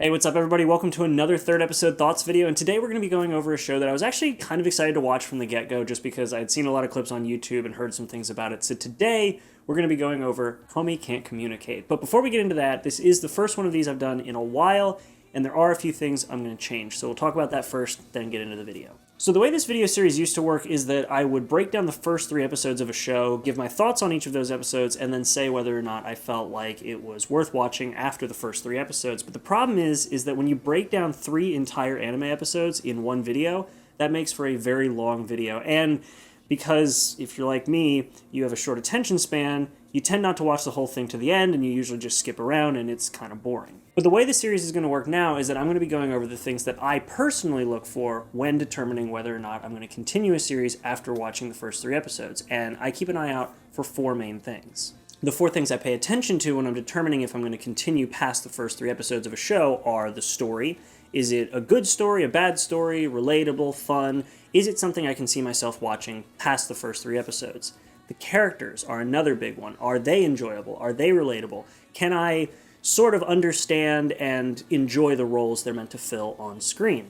Hey, what's up everybody? Welcome to another third episode thoughts video, and today we're going to be going over a show that I was actually kind of excited to watch from the get-go just because I'd seen a lot of clips on YouTube and heard some things about it. So today we're going to be going over Komi Can't Communicate. But before we get into that, this is the first one of these I've done in a while, and there are a few things I'm going to change. So we'll talk about that first, then get into the video. So the way this video series used to work is that I would break down the first 3 episodes of a show, give my thoughts on each of those episodes, and then say whether or not I felt like it was worth watching after the first 3 episodes. But the problem is that when you break down 3 entire anime episodes in one video, that makes for a very long video. And because if you're like me, you have a short attention span, you tend not to watch the whole thing to the end, and you usually just skip around, and it's kind of boring. But the way the series is going to work now is that I'm going to be going over the things that I personally look for when determining whether or not I'm going to continue a series after watching the first 3 episodes, and I keep an eye out for 4 main things. The 4 things I pay attention to when I'm determining if I'm going to continue past the first 3 episodes of a show are the story. Is it a good story, a bad story, relatable, fun? Is it something I can see myself watching past the first 3 episodes? The characters are another big one. Are they enjoyable? Are they relatable? Can I sort of understand and enjoy the roles they're meant to fill on screen?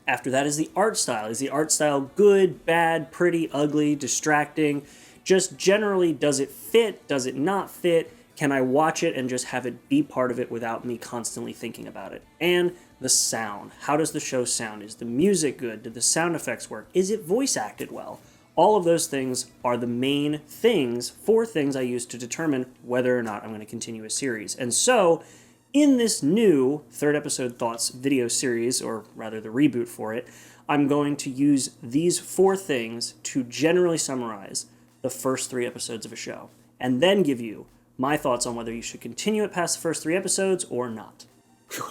After that is the art style. Is the art style good, bad, pretty, ugly, distracting? Just generally, does it fit? Does it not fit? Can I watch it and just have it be part of it without me constantly thinking about it? And the sound. How does the show sound? Is the music good? Did the sound effects work? Is it voice acted well? All of those things are the main things, 4 things I use to determine whether or not I'm going to continue a series. And so, in this new third episode thoughts video series, or rather the reboot for it, I'm going to use these 4 things to generally summarize the first 3 episodes of a show, and then give you my thoughts on whether you should continue it past the first 3 episodes or not.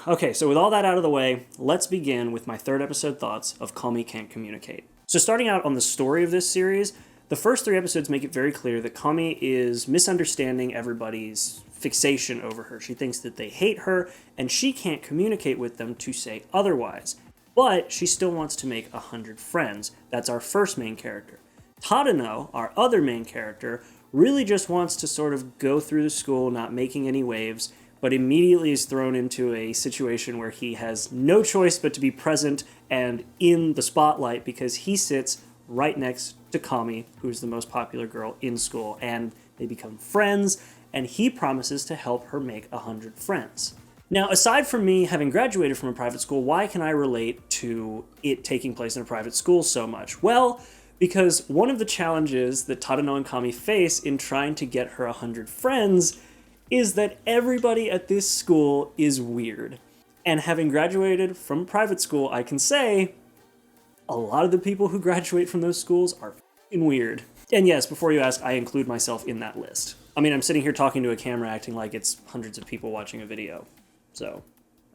Okay, so with all that out of the way, let's begin with my third episode thoughts of Komi Can't Communicate. So starting out on the story of this series, the first 3 episodes make it very clear that Komi is misunderstanding everybody's fixation over her. She thinks that they hate her, and she can't communicate with them to say otherwise. But she still wants to make 100 friends. That's our first main character. Tadano, our other main character, really just wants to sort of go through the school, not making any waves, but immediately is thrown into a situation where he has no choice but to be present and in the spotlight because he sits right next to Komi, who's the most popular girl in school, and they become friends, and he promises to help her make 100 friends. Now, aside from me having graduated from a private school, why can I relate to it taking place in a private school so much? Well, because one of the challenges that Tadano and Komi face in trying to get her 100 friends is that everybody at this school is weird. And having graduated from private school, I can say a lot of the people who graduate from those schools are f***ing weird. And yes, before you ask, I include myself in that list. I mean, I'm sitting here talking to a camera acting like it's hundreds of people watching a video. So,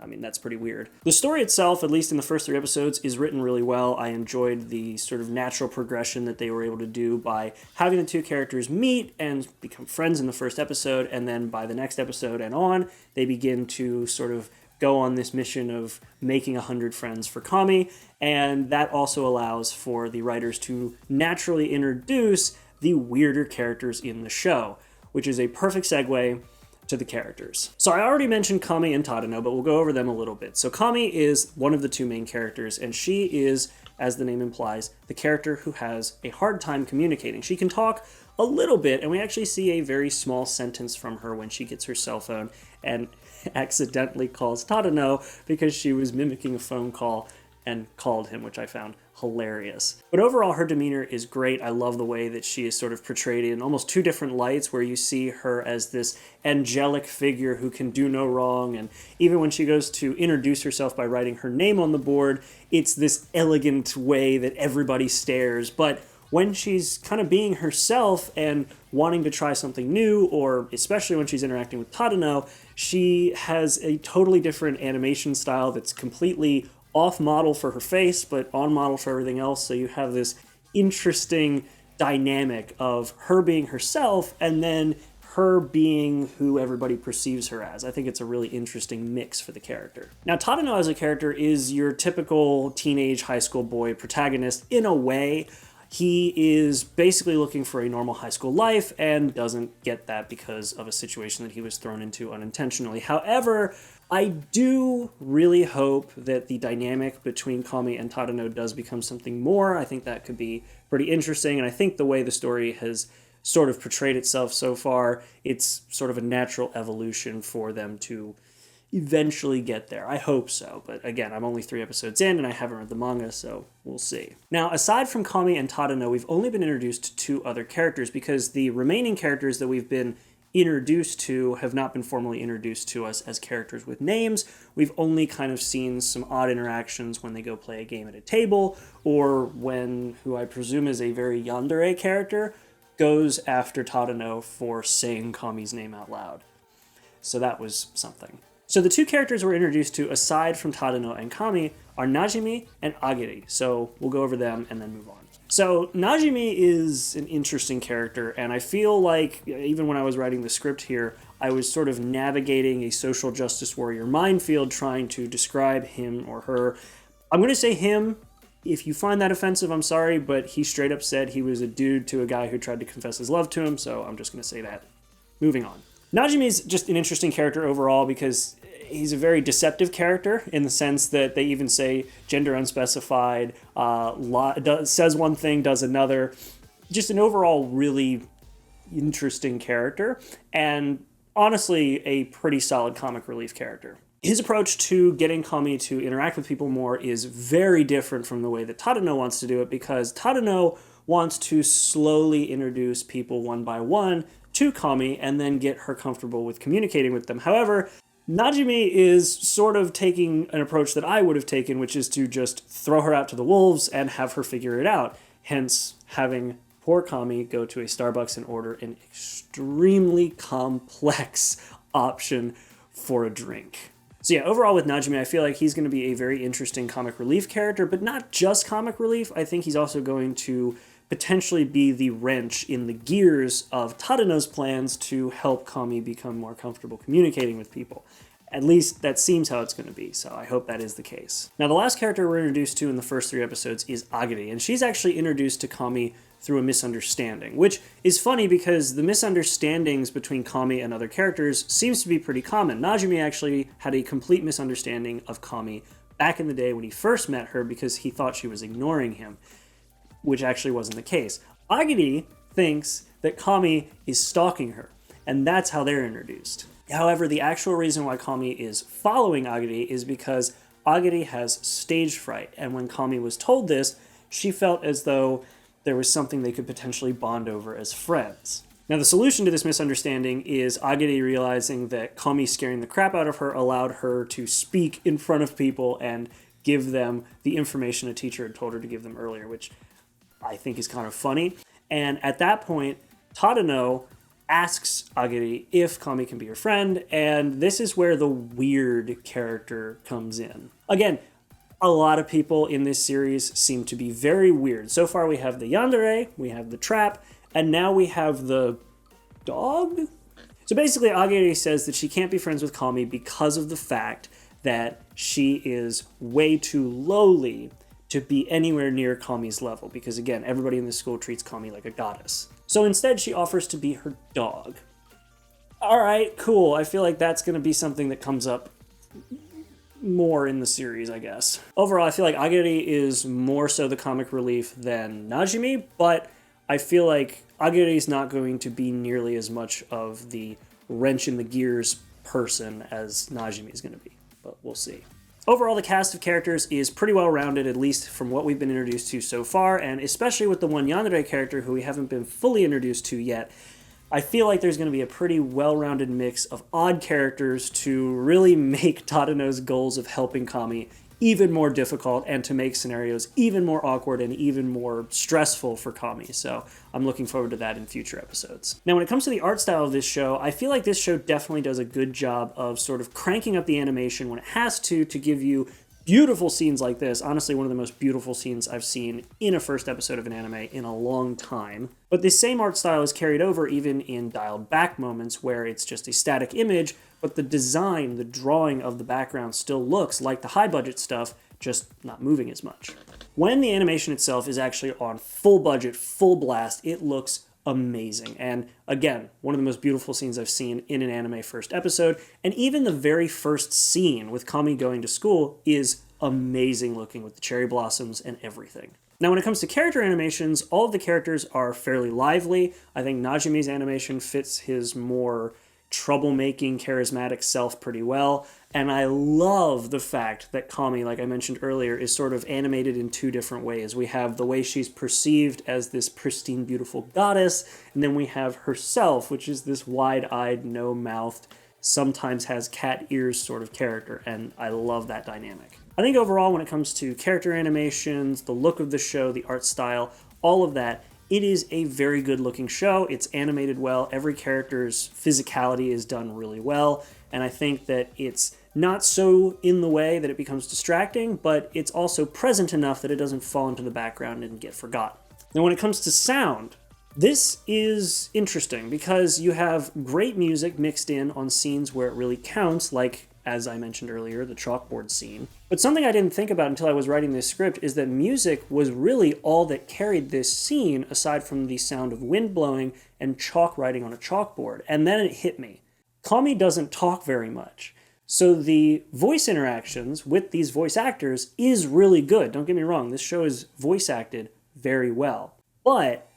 I mean, that's pretty weird. The story itself, at least in the first 3 episodes, is written really well. I enjoyed the sort of natural progression that they were able to do by having the 2 characters meet and become friends in the first episode, and then by the next episode and on, they begin to sort of go on this mission of making 100 friends for Komi, and that also allows for the writers to naturally introduce the weirder characters in the show, which is a perfect segue to the characters. So I already mentioned Komi and Tadano, but we'll go over them a little bit. So Komi is one of the 2 main characters, and she is, as the name implies, the character who has a hard time communicating. She can talk a little bit, and we actually see a very small sentence from her when she gets her cell phone and accidentally calls Tadano because she was mimicking a phone call and called him, which I found hilarious. But overall, her demeanor is great. I love the way that she is sort of portrayed in almost 2 different lights, where you see her as this angelic figure who can do no wrong, and even when she goes to introduce herself by writing her name on the board, it's this elegant way that everybody stares. But when she's kind of being herself and wanting to try something new, or especially when she's interacting with Tadano, she has a totally different animation style that's completely off-model for her face, but on-model for everything else. So you have this interesting dynamic of her being herself and then her being who everybody perceives her as. I think it's a really interesting mix for the character. Now, Tadano as a character is your typical teenage high school boy protagonist in a way. He is basically looking for a normal high school life and doesn't get that because of a situation that he was thrown into unintentionally. However, I do really hope that the dynamic between Komi and Tadano does become something more. I think that could be pretty interesting, and I think the way the story has sort of portrayed itself so far, it's sort of a natural evolution for them to eventually get there. I hope so, but again, I'm only 3 episodes in and I haven't read the manga, so we'll see. Now, aside from Komi and Tadano, we've only been introduced to 2 other characters because the remaining characters that we've been introduced to have not been formally introduced to us as characters with names. We've only kind of seen some odd interactions when they go play a game at a table, or when, who I presume is a very yandere character, goes after Tadano for saying Kami's name out loud. So that was something. So the 2 characters we're introduced to, aside from Tadano and Kami, are Najimi and Agiri. So we'll go over them and then move on. So Najimi is an interesting character, and I feel like, even when I was writing the script here, I was sort of navigating a social justice warrior minefield trying to describe him or her. I'm going to say him. If you find that offensive, I'm sorry, but he straight up said he was a dude to a guy who tried to confess his love to him, so I'm just going to say that. Moving on. Najimi's just an interesting character overall because he's a very deceptive character in the sense that they even say gender unspecified, says one thing, does another. Just an overall really interesting character, and honestly a pretty solid comic relief character. His approach to getting Komi to interact with people more is very different from the way that Tadano wants to do it, because Tadano wants to slowly introduce people one by one to Komi and then get her comfortable with communicating with them. However, Najimi is sort of taking an approach that I would have taken, which is to just throw her out to the wolves and have her figure it out. Hence, having poor Komi go to a Starbucks and order an extremely complex option for a drink. So yeah, overall with Najimi, I feel like he's going to be a very interesting comic relief character, but not just comic relief. I think he's also going to potentially be the wrench in the gears of Tadano's plans to help Komi become more comfortable communicating with people. At least that seems how it's going to be, so I hope that is the case. Now, the last character we're introduced to in the first 3 episodes is Agiri, and she's actually introduced to Komi through a misunderstanding, which is funny because the misunderstandings between Komi and other characters seems to be pretty common. Najimi actually had a complete misunderstanding of Komi back in the day when he first met her because he thought she was ignoring him, which actually wasn't the case. Agiri thinks that Komi is stalking her, and that's how they're introduced. However, the actual reason why Komi is following Agiri is because Agiri has stage fright, and when Komi was told this, she felt as though there was something they could potentially bond over as friends. Now, the solution to this misunderstanding is Agiri realizing that Komi scaring the crap out of her allowed her to speak in front of people and give them the information a teacher had told her to give them earlier, which I think is kind of funny. And at that point, Tadano asks Agiri if Komi can be her friend, and this is where the weird character comes in. Again, a lot of people in this series seem to be very weird. So far we have the yandere, we have the trap, and now we have the dog? So basically Agiri says that she can't be friends with Komi because of the fact that she is way too lowly to be anywhere near Komi's level, because again, everybody in this school treats Komi like a goddess. So instead she offers to be her dog. Alright, cool. I feel like that's going to be something that comes up more in the series, I guess. Overall, I feel like Agiri is more so the comic relief than Najimi, but I feel like Agiri is not going to be nearly as much of the wrench in the gears person as Najimi is going to be, but we'll see. Overall, the cast of characters is pretty well rounded, at least from what we've been introduced to so far, and especially with the one yandere character who we haven't been fully introduced to yet, I feel like there's going to be a pretty well-rounded mix of odd characters to really make Tadano's goals of helping Komi even more difficult and to make scenarios even more awkward and even more stressful for Komi. So I'm looking forward to that in future episodes. Now, when it comes to the art style of this show, I feel like this show definitely does a good job of sort of cranking up the animation when it has to give you beautiful scenes like this. Honestly, one of the most beautiful scenes I've seen in a first episode of an anime in a long time. But this same art style is carried over even in dialed back moments where it's just a static image, but the design, the drawing of the background still looks like the high budget stuff, just not moving as much. When the animation itself is actually on full budget, full blast, it looks amazing. And again, one of the most beautiful scenes I've seen in an anime first episode. And even the very first scene with Komi going to school is amazing looking with the cherry blossoms and everything. Now, when it comes to character animations, all of the characters are fairly lively. I think Najumi's animation fits his more troublemaking, charismatic self pretty well. And I love the fact that Komi, like I mentioned earlier, is sort of animated in two different ways. We have the way she's perceived as this pristine, beautiful goddess, and then we have herself, which is this wide-eyed, no-mouthed, sometimes has cat ears sort of character, and I love that dynamic. I think overall, when it comes to character animations, the look of the show, the art style, all of that, it is a very good looking show. It's animated well. Every character's physicality is done really well. And I think that it's not so in the way that it becomes distracting, but it's also present enough that it doesn't fall into the background and get forgotten. Now, when it comes to sound, this is interesting because you have great music mixed in on scenes where it really counts, like, as I mentioned earlier, the chalkboard scene. But something I didn't think about until I was writing this script is that music was really all that carried this scene, aside from the sound of wind blowing and chalk writing on a chalkboard. And then it hit me. Komi doesn't talk very much. So the voice interactions with these voice actors is really good. Don't get me wrong, this show is voice acted very well. But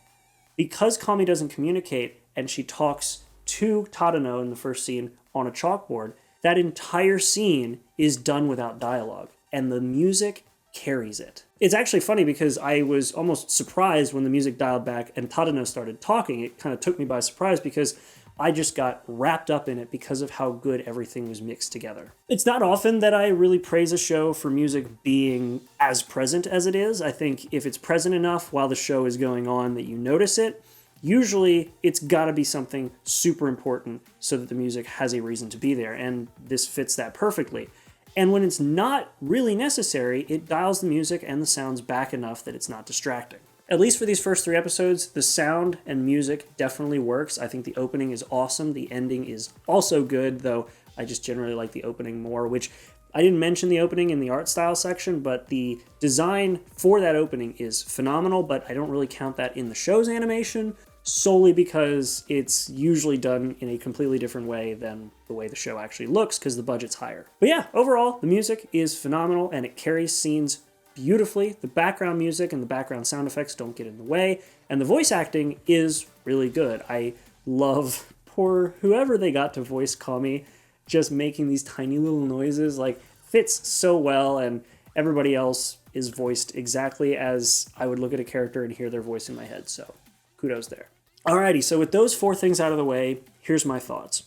because Komi doesn't communicate and she talks to Tadano in the first scene on a chalkboard, that entire scene is done without dialogue, and the music carries it. It's actually funny because I was almost surprised when the music dialed back and Tadano started talking. It kind of took me by surprise because I just got wrapped up in it because of how good everything was mixed together. It's not often that I really praise a show for music being as present as it is. I think if it's present enough while the show is going on that you notice it, usually it's got to be something super important so that the music has a reason to be there, and this fits that perfectly. And when it's not really necessary, it dials the music and the sounds back enough that it's not distracting. At least for these first 3 episodes, the sound and music definitely works. I think the opening is awesome. The ending is also good, though I just generally like the opening more, which I didn't mention the opening in the art style section, but the design for that opening is phenomenal, but I don't really count that in the show's animation, solely because it's usually done in a completely different way than the way the show actually looks because the budget's higher. But yeah, overall, the music is phenomenal and it carries scenes beautifully. The background music and the background sound effects don't get in the way, and the voice acting is really good. I love poor whoever they got to voice Komi just making these tiny little noises, like, fits so well, and everybody else is voiced exactly as I would look at a character and hear their voice in my head, so kudos there. Alrighty, so with those 4 things out of the way, here's my thoughts.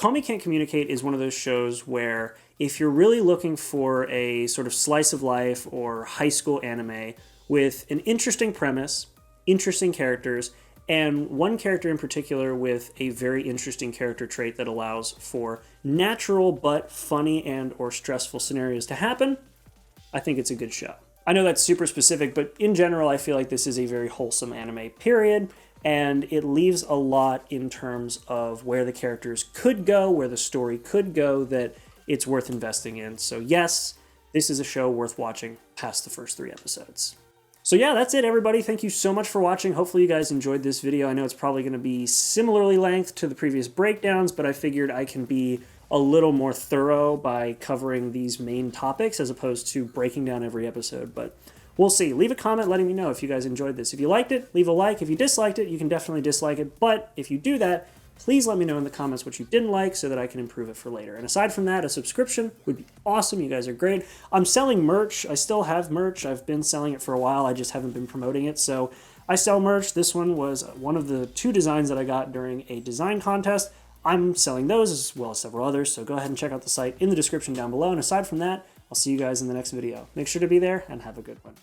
Komi Can't Communicate is one of those shows where if you're really looking for a sort of slice of life or high school anime with an interesting premise, interesting characters, and one character in particular with a very interesting character trait that allows for natural but funny and or stressful scenarios to happen, I think it's a good show. I know that's super specific, but in general, I feel like this is a very wholesome anime, period. And it leaves a lot in terms of where the characters could go, where the story could go, that it's worth investing in. So yes, this is a show worth watching past the first 3 episodes. So yeah, that's it, everybody. Thank you so much for watching. Hopefully you guys enjoyed this video. I know it's probably going to be similarly length to the previous breakdowns, but I figured I can be a little more thorough by covering these main topics as opposed to breaking down every episode. But we'll see. Leave a comment letting me know if you guys enjoyed this. If you liked it, leave a like. If you disliked it, you can definitely dislike it. But if you do that, please let me know in the comments what you didn't like so that I can improve it for later. And aside from that, a subscription would be awesome. You guys are great. I'm selling merch. I still have merch. I've been selling it for a while. I just haven't been promoting it. So I sell merch. This one was one of the 2 designs that I got during a design contest. I'm selling those as well as several others. So go ahead and check out the site in the description down below. And aside from that, I'll see you guys in the next video. Make sure to be there and have a good one.